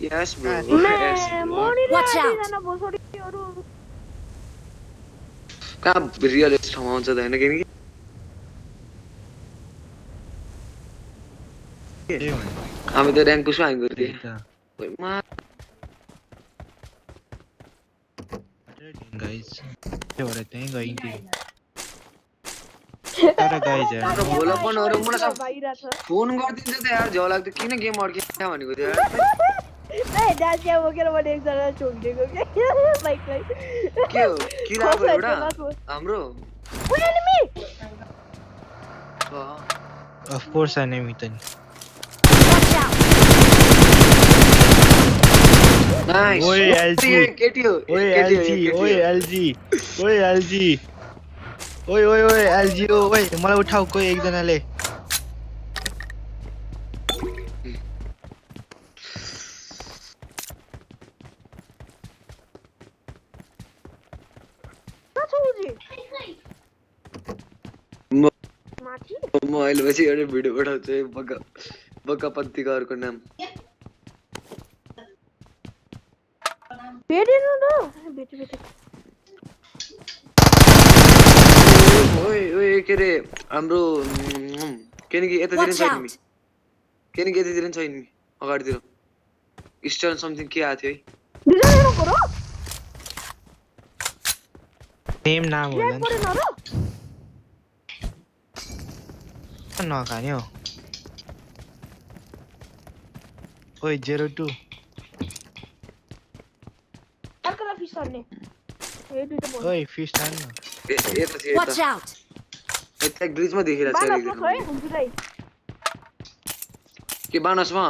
Yes, bro. Yes, bro. Watch out. कहाँ realist ठाउँमा आउँछ त होइन किनकि हामी त र्याङ्क पुसमा हानेको थिएँ गाइस के हो र त्यही गइन्थ्यो तर गाइस यार बोला पनि अरु मलाई सब फोन गर्दिन्छ त यार झ्याउ लाग्थ्यो किन गेम अड्किन्छ भनेको थियो यार ए डासिया बोकेर मैले एकजना छोडिदिएको के बाइकलाई के हो किन आएको एउटा हाम्रो एनिमी अफ कोर्स एनिमी त नि नाइस ओए एलजी केटी हो ओए एलजी ओए एलजी ओए एलजी ओए ओए ओए एलजी ओए मलाई उठाऊ कोही एकजनाले म अहिले पछि एउटा भिडियो पठाउँछु है बक्का पत्रिकाहरूको नाम भेटेन न भेटे ओए ओए के रे हाम्रो किनकि यतातिर छ नि किनकि यतातिर छ नि अगाडितिर स्टर्न समथिङ के आथ्यो है नेम नाम होला नि नखान्यो ओए 02 अर्कोला फिस सर्ने ए दुईटा बोल ओए फिस टाइम न यता छ Watch out. यता ग्रिजमा देखिरहेछ बानस है हुँदिरै के बानसमा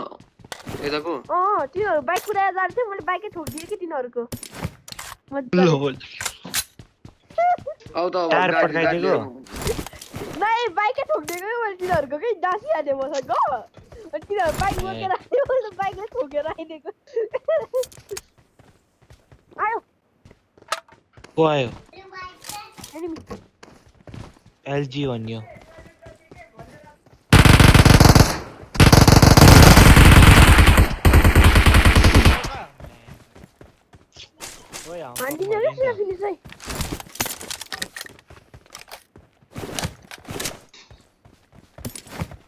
यताको तिनीहरु बाइक कुदाएर जान्थे मैले बाइकै ठोकिदिए कि तिनीहरुको लोल आउ त अब टायर गाडी पड्काइदिएको नाइ बाइकै ठोकिदिएको कि मैले तिनीहरुको के डासिहाले मसँग अनि तिनीहरु बाइक बोकेर आयो मैले बाइकलाई ठोकेर आइदिएको आयो को आयो एनिमी एलजी भन्यो ओए हान्दिन्छ के सिधा फिनिस है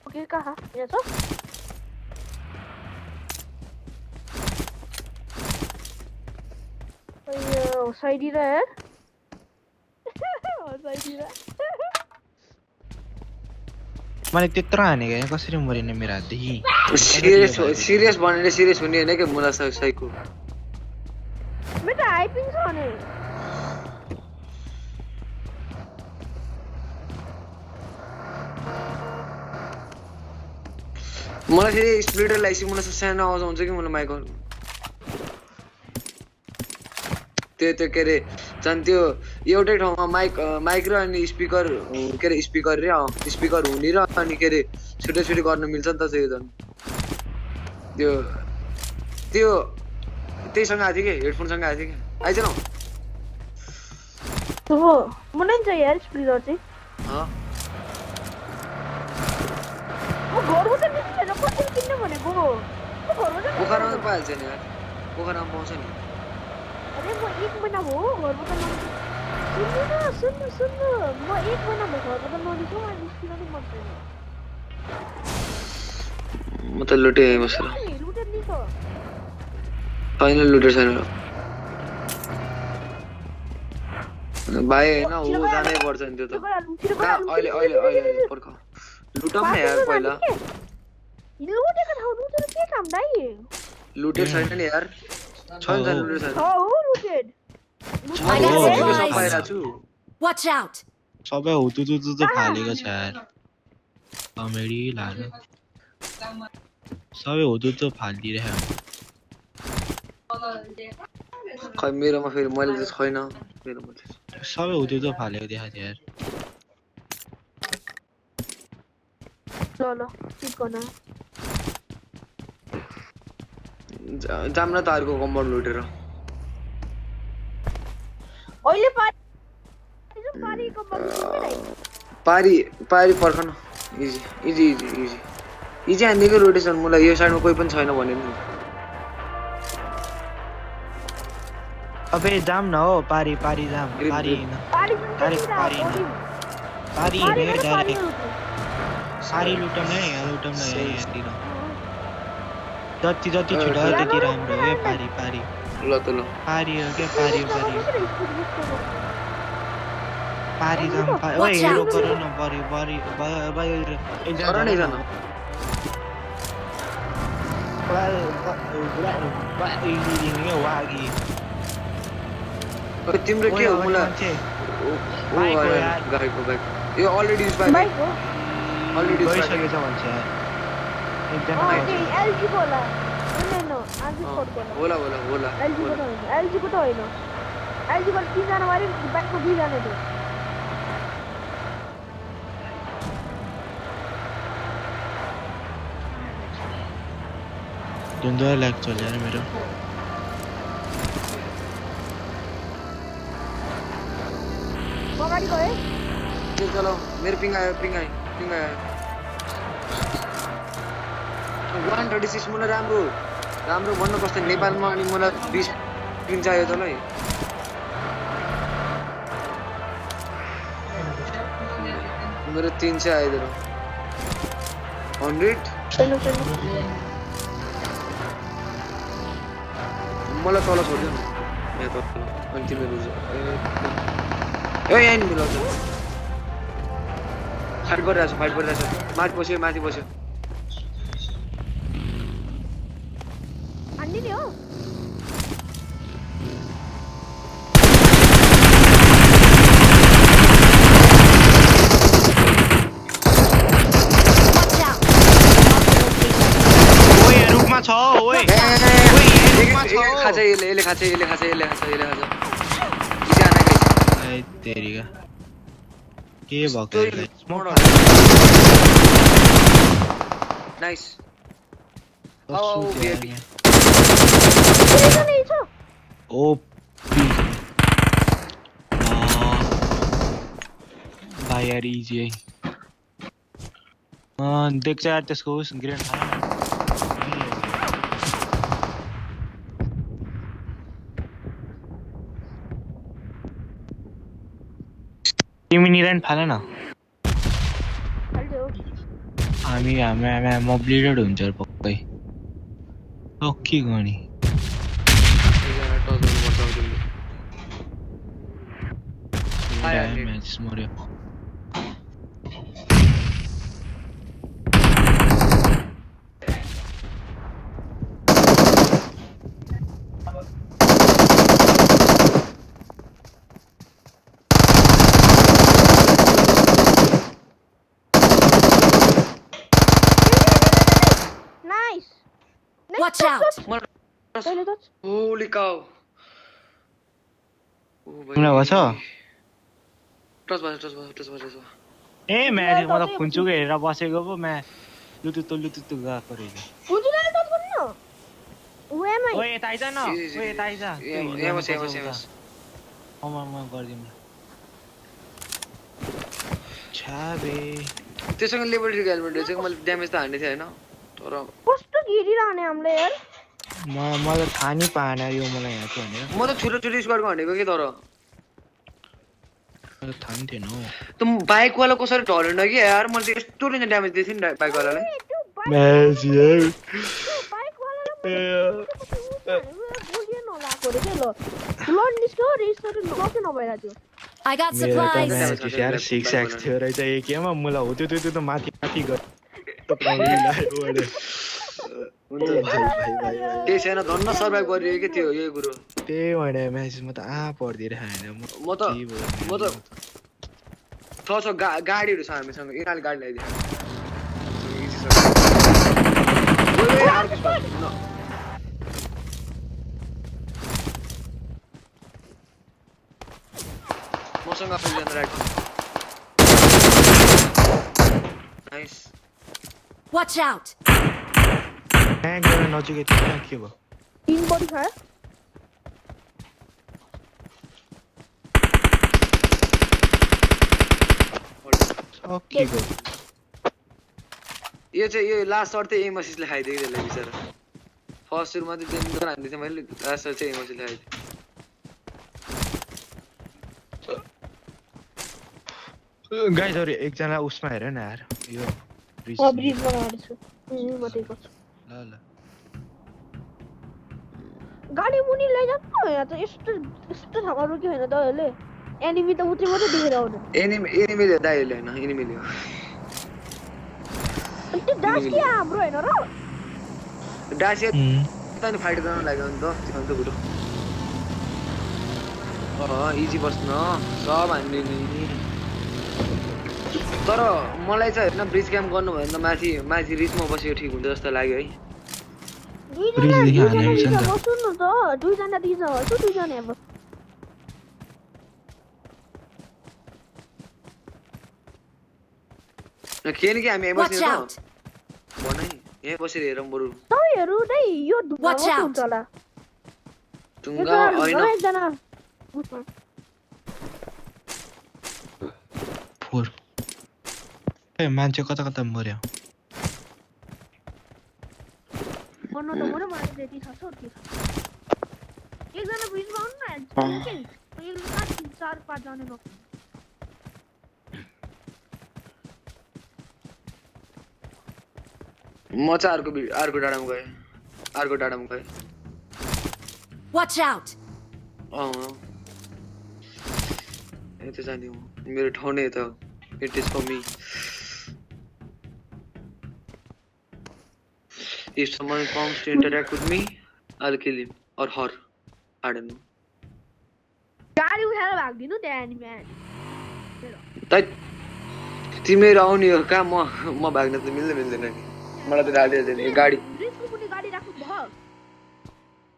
ओके कहाँ यहाँ छ अयो साइडिरा यार साइडिरा मैले त्यत्रो हानेको हैन कसरी मरिने मेरो हातदेखि सिरियस भनेर सिरियस हुने हैन के मुला साइको मेरो हाइपिङ छ भने मलाई फेरि स्प्लिटर लाइसी मलाई सानो आवाज आउँछ कि मलाई माइक त्यो के रे झन् त्यो एउटै ठाउँमा माइक र अनि स्पिकर के रे स्पिकर हुने र अनि के रे छुट्टै छुट्टै गर्न मिल्छ नि त त्यो झन् त्यो त्यहीसँग आएको थियो कि हेडफोनसँग आएको थियो कि आइज न हो मलाई चाहिँ यार स्पिकर चाहिँ म घरबाट निस्केर कसरी किन्ने भनेको पोखरामा त पाइहाल्छ नि यार पोखरामा पाउँछ नि अरे म 1 महिना भयो घरबाट सुन्नु म 1 महिना भयो घरबाट ननिस्केँ अनि निस्किन नि मन छैन म त लुटे बसेर लुटेर नि छ फाइनल लुटेर छैन भाइ हैन उ जानै पर्छ नि त्यो त अहिले पर्ख लुटम न यार पहिला लुटेको ठाउँ लुटेर के काम दाइ लुटेर छैन नि यार छैन त लुटेर छैन हो लुटेड Watch out. सबै हुतुतुतु फालेको छ यार कमेडी लाग्यो सबै हुतुतु फालिदिरहेको खै मेरोमा फेरि मैले त छैन मेरोमा सबै हुतुतु फालेको देखाएको थियो यार ल चिट गर्न जाम्न तारको कम्पाउन्ड लुटेर अहिले पारी पर्खन इजी यी चाहिँ हान्दिएको रोटेसन मलाई यो साइडमा कोही पनि छैन भने नि अबे जाम न हो पारी जाम पारी न डाइरेक्ट पारी न पारी रे डाइरेक्ट सारी लुटम नै यहाँतिर जति छिटो त्यति राम्रो हे पारी ल त ल पारी हो के पारी जाम ओए हेरो गर न बरी तर नै जान तिम्रो के हो मलाई गाडीको बाइक यो अलरेडी युज बाइक हो अलरेडी युज गइसकेछ भन्छ एकजना एलजी को होला हैन आज फोट को होला एलजी को त होइन एलजी को 3 जना मारे बाइक को 2 जना थियो जुंदा लैग चल यार मेरा गाडी गए चलो मेरो पिङ आयो 136 मलाई राम्रो भन्न कस्तो नेपालमा अनि मलाई 20 पिङ चाहियो तँलाई मेरो 300 आयो तर 100 मलाई तल छोड्दियो न यहाँ तल अनि तिमीहरू ए यहाँ नि मिलाउँछ फाइट गरिरहेछ माथि बस्यो अन्नी नि हो ओए रुखमा छ ओए खान्छ यसले खान्छ ए तेरी का के भएको नाइस ओ बेबी ओ भाइ यार इजी है देख्छ यार त्यसको उस ग्रेड तिमी निरान फाल न हामी म ब्लिडेड हुन्छ पक्कै के गर्ने म्याच मर्यो Watch out! Holy cow! तिमीलाई भन्छ टस भयो ए म्याच म त खुन्चुको हेरेर बसेको पो म्या लुतुतु गएको रहेछ खुन्चुलाई टच गर्नु न वेमै ओए यता आइज न ओए यता आइज यहाँ बस म गर्दिम छाबे त्यससँग लेभल 3 हेलमेट चाहिँ मैले ड्यामेज त हान्ने थिए हैन तर कस्तो गिरिरहने हामीले यार म त थाहा नि पाएन यो मलाई यहाँ थियो भनेर म त छुटो स्क्वाडको हानेको के तर म त थाहा नि थिएन हौ त बाइक वाला कसरी ढलेन कि यार मैले त यस्तो रेन्ज ड्यामेज दिएको थिएँ नि बाइक वालालाई म्याच यार बाइक वालाले गोलियो नलाको रे के ल ब्लड निस्क्यो रेस्टर नके नभइरा थियो I got मेरो त supplies. म्याच यार 6x थियो रहेछ एकेमा मलाई हो त्यो त माथि गर त पाउनु लाग्यो भने त्यही छैन धन्न सर्भाइभ गरिरहेको के थियो यही कुरो त्यही भने म्याच म त पढ्दिरहेको हैन म त छ गाडीहरू छ हामीसँग यिनीहरूले गाडी ल्याइदिन्छ मसँग पहिला right nice Watch out! Tank गर्न नजिकै थियो के भयो 3 बडी खायो सकिगयो यो चाहिँ यो लास्ट सर्ट चाहिँ एम असिस्टले खाइदिएको त्यसलाई बिचरा फर्स्ट सुरुमा चाहिँ डेन्जर हान्दै थियो मैले लास्ट सर्ट चाहिँ एम असिस्टले खाइदिएँ गाइजहरु एकजना उसमा हेर न यार यो ब्रिज ब्रिज बनाएर छु बटेको छु ल ल गाडी मुनि लैजाऊ न यहाँ त यस्तो यस्तो ठाउँमा रोक्यो हैन दाइले एनिमी त उतै मात्रै देखेर आउँछ एनिमीले दाइले हैन एनिमीले हो अनि त्यो डास के हाम्रो हैन र डासिया तैँले फाइट गर्न लाग्यो नि त त्यो अन्त गुरु इजी बस्न सब हान्ने नि तर मलाई चाहिँ हैन ब्रिज क्याम्प गर्नु भयो भने त माथि रिचमा बसेको ठिक हुन्छ जस्तो लाग्यो है दुईजना बस्नु न त दुईजना दिन्छ हो दुईजना अब खेल्ने कि हामी बसेर त भनै यहाँ बसेर हेरौँ बरु तपाईहरु नै यो ढुङ्गा हुन्छ होला ढुङ्गा हैन एकजना फोर ए मान्छे कता कता मर्यो मर्नु त मर्यो मलाई त्यति छ के एकजना ब्रिजमा आउनु न एकजना 4-5 जना नको म चाहिँ अर्को डाँडामा गएँ Watch out! यता जाने हो मेरो ठाउँ नै त it is for me if someone comes to interact with me I'll kill him or her I don't know गाडी उठाएर भाग्दिनु त्यहाँ एनिमी त तिमीहरु आउने हो कहाँ म भाग्न त मिल्दैन नि मलाई त गाडी दिदैन गाडी ब्रिजको कुनै गाडी राख्नु भयो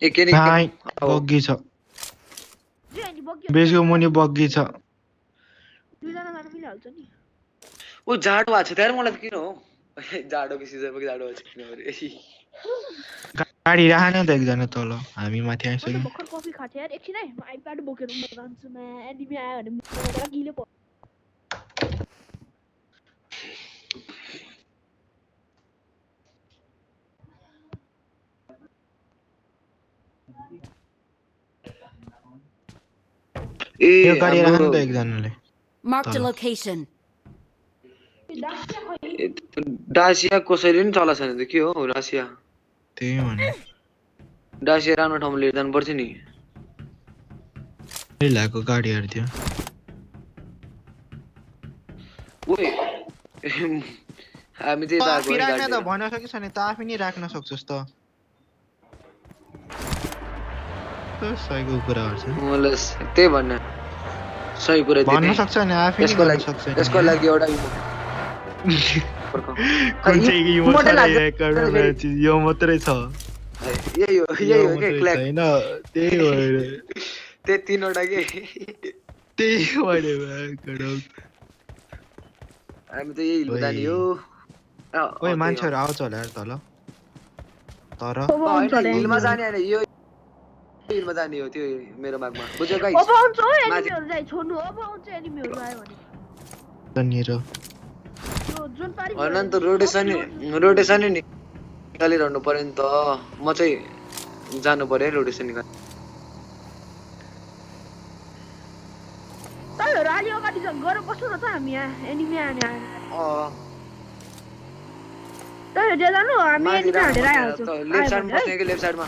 ए के नि बग्गी छ जे अनि बग्गी बेसको मुनि बग्गी छ दुईजना जान मिलिहाल्छ नि ओ जाडो भएको छ त्यहाँ मलाई त किन हो जाडोको सिजनमा जाडो भएको छ किन अरे गाडी राख्न त एकजना तल हामी माथि आइसक्यौँ भर्खर कफी खाथे यार एकछिन है म आइप्याड बोकेर म जान्छु म एनिमी आयो भने मलाई गिले पर्छ यो गाडी राख्न त एकजनाले Marked a location. डासिया कसैले नि चला छैन त के हो डासिया त्यही भने डासिया राम्रो ठाउँमा लिएर जानु पर्छ नि लागेको गाडीहरु थियो ओइ हामी चाहिँ आफै राख्न त भन्न सकिस् नि त आफै नि राख्न सक्छस् त सहीको कुरा गर्छ मलाई त्यही भन्न सही कुरा भन्न सक्छ नि आफै नि गर्न सक्छ यसको लागि एउटा कुन चाहिँ यो मात्रै छ यही हो के क्ल्याक हैन त्यही हो त्यो तीनवटा के त्यही भने हामी त यही लुदानी हो ओइ मान्छेहरु आउँछ होला यार तल तर हिलमा जाने हैन यो हिलमा जाने हो त्यो मेरो मागमा बुझ्यो गाइस अब आउँछ एनिमीहरु जाइ छोड्नु अब आउँछ एनिमीहरु आयो भने तनिर जुन पारी हैन नि त रोटेसन नि निकालिरहनु पर्यो नि त म चाहिँ जानु पर्यो रोटेसन निकाल तपाईहरु अलि अगाडि गएर बस्नु न त हामी यहाँ एनिमी आउने तपाईहरु जे जानु हामी एनिमी हालेर आइहाल्छौँ लेफ्ट साइडमा बस्ने कि लेफ्ट साइडमा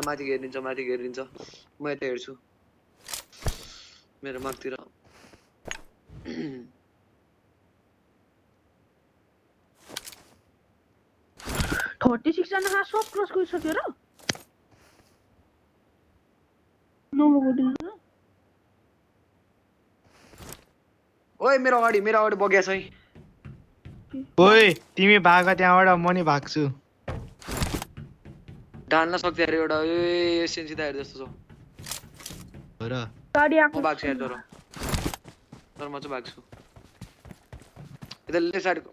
माथि घेरिन्छ म यता हेर्छु मेरो मागतिर 36 जना सब क्रस गरिसक्यो र नमको दिनु ओइ मेरो अगाडि बग्या छ है ओइ तिमी भाग त्यहाँबाट म नि भाग्छु ढाल्न सक्छ अरे एउटा ए सेन्सिदा हेर जस्तो छ हो र गाडी आको म भाग्छु यार तर म चाहिँ भाग्छु यता लेफ्ट साइडको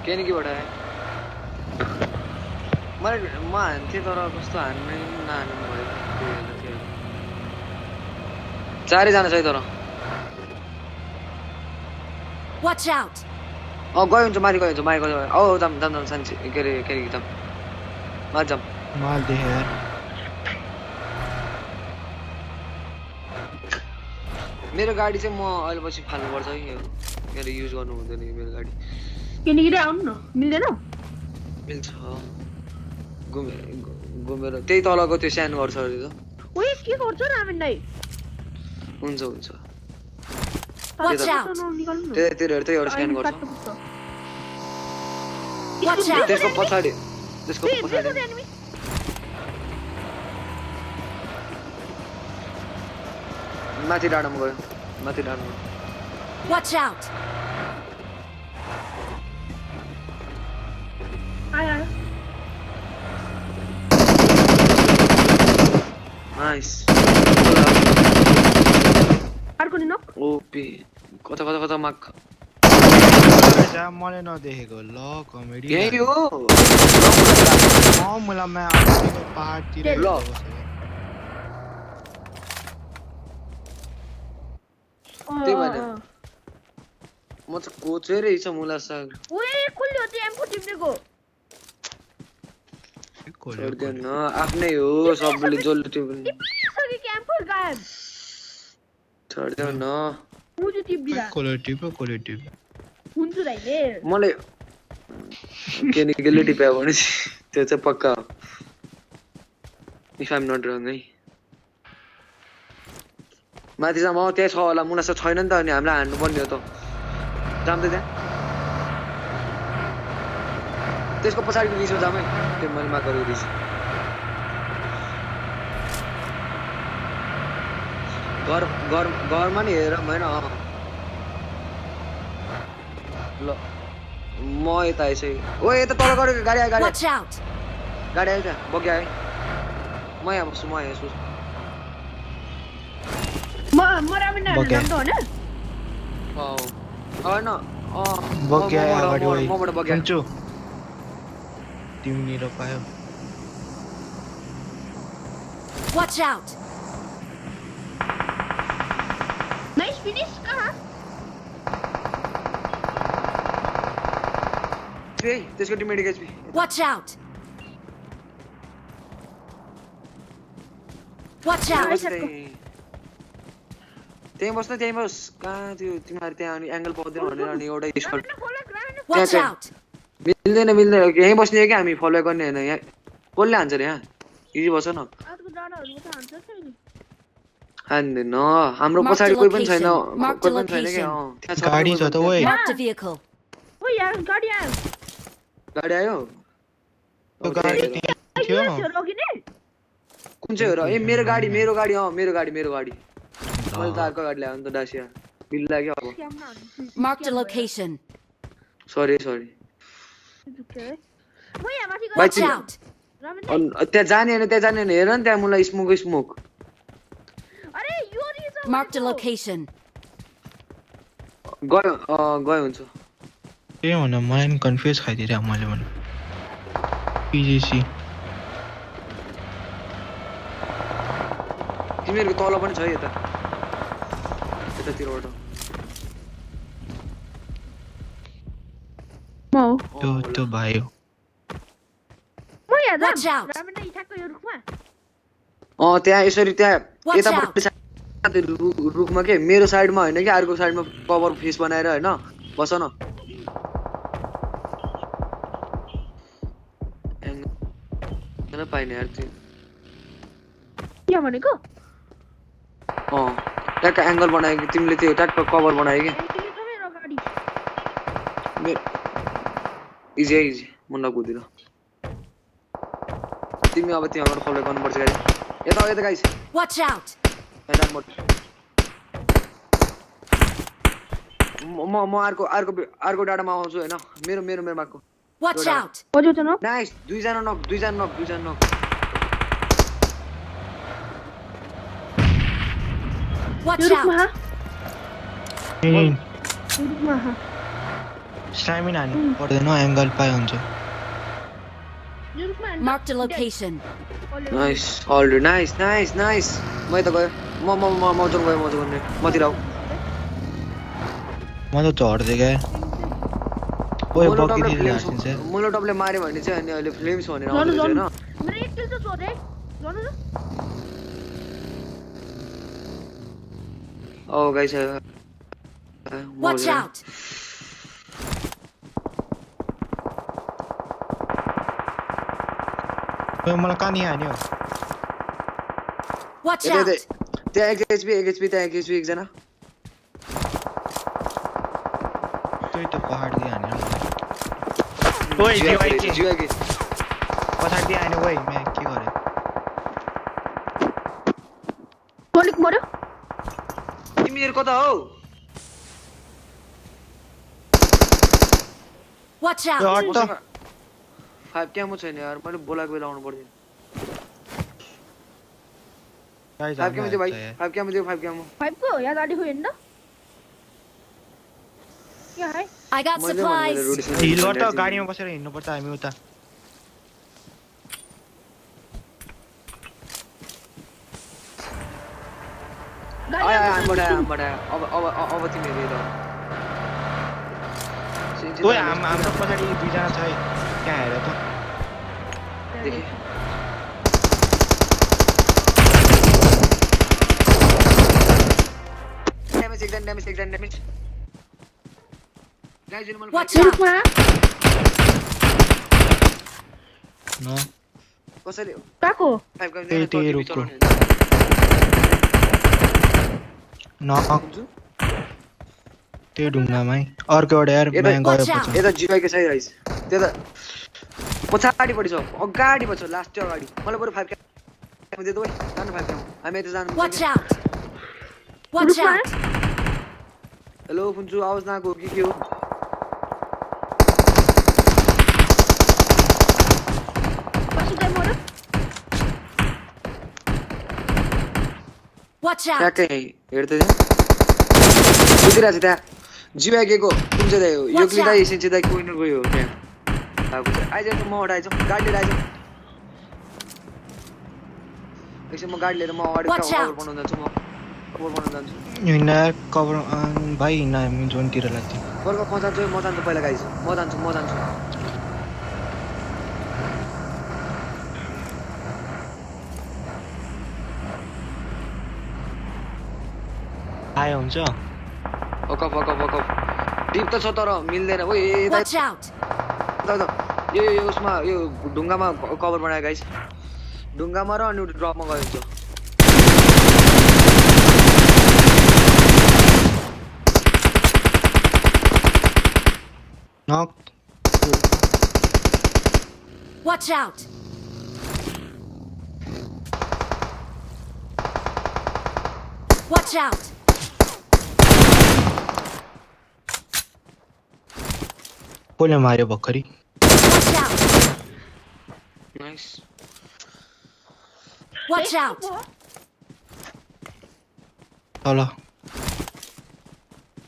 केनीबाट आयो म हान्थेँ तर कस्तो हान्नु नहान्नु भयो चारैजना छ है तर Watch out! गयो हुन्छ माथि गयो हुन्छ माथि गयो जाम जाम जाम सान्छे के अरे जाम माथि जाम माल दे यार मेरो गाडी चाहिँ म अहिले पछि फाल्नुपर्छ है यो के अरे युज गर्नु हुँदैन यो मेरो गाडी किनकि आउनु न मिल्दैन मिल्छ घुमेर त्यही तलको त्यो स्क्यान गर्छ अरे त ओए के गर्छ रामेन दाइ हुन्छ हुन्छ Watch out! त्यही एउटा स्क्यान गर्छ Watch out! त्यसको पछाडि माथि डाँडामा गयो माथि डाँडामा Watch out! आयो नाइस अर्को नि नक ओपी कता माक जा मैले नदेखेको ल कमेडी यही हो मलाई म पहाडतिर ल त्यही भएर म चाहिँ कोचेरै छ मुला साग ओए खुल्यो त्यो एमको टिप्नेको छोड्दैन आफ्नै हो सबले जसले त्यो पनि सके क्याम्पर गायब छोड्दैन मु चाहिँ टिप्दिरा क्वालिटी हुन्छ राइले मलाई केले टिप्या भने त्यो चाहिँ पक्का इफ आइम नट रङ है माथि जाम त्यहाँ छ होला मुला साग छैन नि त अनि हामीलाई हान्नु पर्ने हो त जाम त त्यहाँ त्यसको पछाडिको रिसो जाम है त्यो मैले माग गरेको रिस घरमा नि हेर होइन ल म यता आइसकेँ ओ यता तल गरेको गाडी आयो Watch out! गाडी आयो त्यहाँ बग्यो आयो म यहाँ बस्छु म रामेन दाइ नाम त होइन होइन बग्या अगाडि वही मबाट बग्या सुन्छु तिमी र पायो Watch out! नाइस फिनिश कहाँ त्यसको teammate HP Watch out! Watch out! त्यही बस् कहाँ थियो तिमीहरू त्यहाँ अनि एङ्गल पाउँदैन भनेर अनि एउटा स्कट Watch out! मिल्दैन यहीँ बस्ने हो क्या हामी फलो गर्ने होइन यहाँ कसले हान्छ रे यहाँ यही बस न हान्दैन हाम्रो पछाडि कोही पनि छैन क्या गाडी छ त ओए Marked a vehicle. ओ यार गाडी आयो गाडी आयो त्यो गाडी थियो रोकिने कुन चाहिँ हो र ए मेरो गाडी मेरो गाडी मैले त अर्को गाडी ल्यायो नि त डासिया बिल लाग्यो अब Marked a location. सरी म यहाँ माथि Watch out! त्यहाँ जाने होइन हेर नि त्यहाँ मलाई स्मोक अरे यो रिजन Marked a location. गयो हुन्छ के हुन मलाई नि कन्फ्युज खाइदिएर मैले भने पिजिसी तिमीहरूको तल पनि छ यतातिरबाट म त्यो भाइ हो म यहाँ Watch out! रामेन दाइ ठ्याक्क यो रुखमा त्यहाँ यसरी त्यहाँ Watch यतापट्टि रुखमा के मेरो साइडमा होइन कि अर्को साइडमा कभर फेस बनाएर होइन बस न पाइने यार त्यो के भनेको ट्याक्क एङ्गल बनायो तिमीले त्यो ट्याक्क कभर बनायो कि इजी म नकुदिन तिमी अब त्यहाँबाट फलो गर्नुपर्छ गाडी यता गाइस Watch out! म अर्को डाँडामा आउँछु होइन मेरो मागको Watch out! नाइस दुईजना नक Watch out! स्टामिना हान्नु पर्दैन एङ्गल पाए हुन्छ Marked a location. Nice already nice म यता गयो म म जोन गयो म जोन गयो मतिर आऊ म त झर्दै गएँ ओए बग्गी दिन्छ फ्लेम्स हार्सिन्छ मोलोटपले मार्यो भने चाहिँ अनि अहिले फ्लेम्स भनेर जानु आउँदैछ जानु हैन मेरो एक किल चाहिँ छोडे जानु न ओ गाइस Watch out! ओए मलाई कहाँ नि हान्यो Watch त्यहाँ out! त्यहाँ एक एचपी त्यहाँ एक एचपी एकजना त्यही त पहाड दिए हान्यो ओए जीवाई के पछाडि दिए हान्यो ओए मैं के गरे टोलिक मर्यो तिमीहरु कता हो Watch यो out! हट त 5 क्यामो छैन यार मैले बोलाको बेला आउनु पर्दैन गाइस 5 क्यामो दियो भाइ 5 क्यामो दियो 5 क्यामो 5 को याद आडी हो हैन क्या है I got मैले भने supplies! रुडिस हिल गर त गाडीमा बसेर हिँड्नु पर्छ हामी उता आमबाट अब तिमीहरु यता ओए हाम्रो पछाडि दुईजना छ है त्यहाँ हेर त देखे ड्यामेज गाइस मैले Watch out! न कसैले काको 5 क्यामो त्यही दिएर रुखको। चलाउने न त्यो ढुङ्गामै अर्को एउटा यार यता- मैं गयो Watch out. पछि यता जीवाईको सही रहेछ त्यता पछाडिपट्टि छ अगाडिपट्टि छ लास्ट अगाडि मलाई बरु 5 क्यामो दे दो जानु 5 क्यामो हामी यता जानु Watch out! Watch out! Hello Phunchu आवाज नआएको हो कि के हो पछि चाहिँ मर्यो Watch out! ट्याक्कै हेर्दै थिएँ बुझिरहेको छ त्यहाँ जीवाईको कुन चाहिँ दाइ हो यो Watch दाइ out. सिन्चे दाइ कोही न कोही हो त्यहाँ आइज म आइज गाडी लिएर आइज एकछिन म गाडी लिएर म अगाडि Watch कभर out. बनाउन जान्छु म कभर बनाउन जान्छु हिँड्न कभर भाइ हिँड्न हामी जोनतिर लाग्थ्यो बर्ख म जान्छु पहिला गाइज म जान्छु आयो हुन्छ अकफ डिप त छ तर मिल्दैन ओ Watch out! यो उसमा यो ढुङ्गामा कभर बनायो गाइस ढुङ्गामा र अनि ड्रपमा गयो हुन्छ नक Watch out! Watch out! कसले मार्यो भर्खरी Watch out! Nice Watch out! तल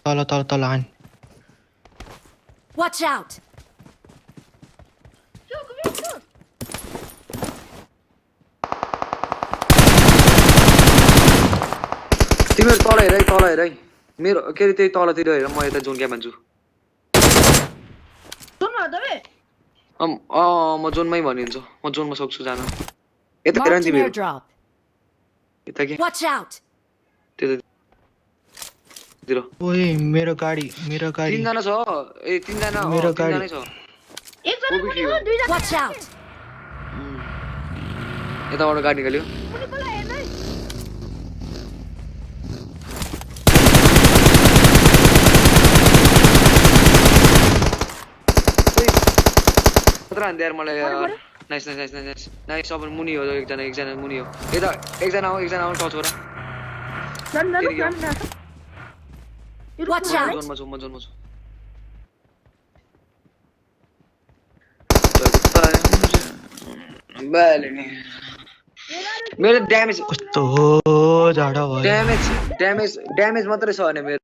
तल तल तल हान Watch out! तिमीहरु तल हेर है मेरो के अरे त्यही तलतिर हेर म यता जोन क्या मान्छु म जोनमै भनिन्छ म जोनमा सक्छु जान यता हेर नि Marked an तिमीहरु airdrop. यता के Watch out! त्यतातिर ओए मेरो गाडी तीनजना छ ए तीनजना मेरो गाडी। तीनजनै छ एकजना को पनि को हो दुईजना Watch out! यताबाट गाडी निकाल्यो पनि बोला हेर्न है खतरा हान्दै यार मलाई यार नाइस अब मुनि हो एकजना मुनि हो यता एकजना आऊ टच गर जान फेरि जान जान Watch out! जोनमा छु म जोनमा छु मेरो ड्यामेज कस्तो झाडा भयो ड्यामेज मात्रै छ भने मेरो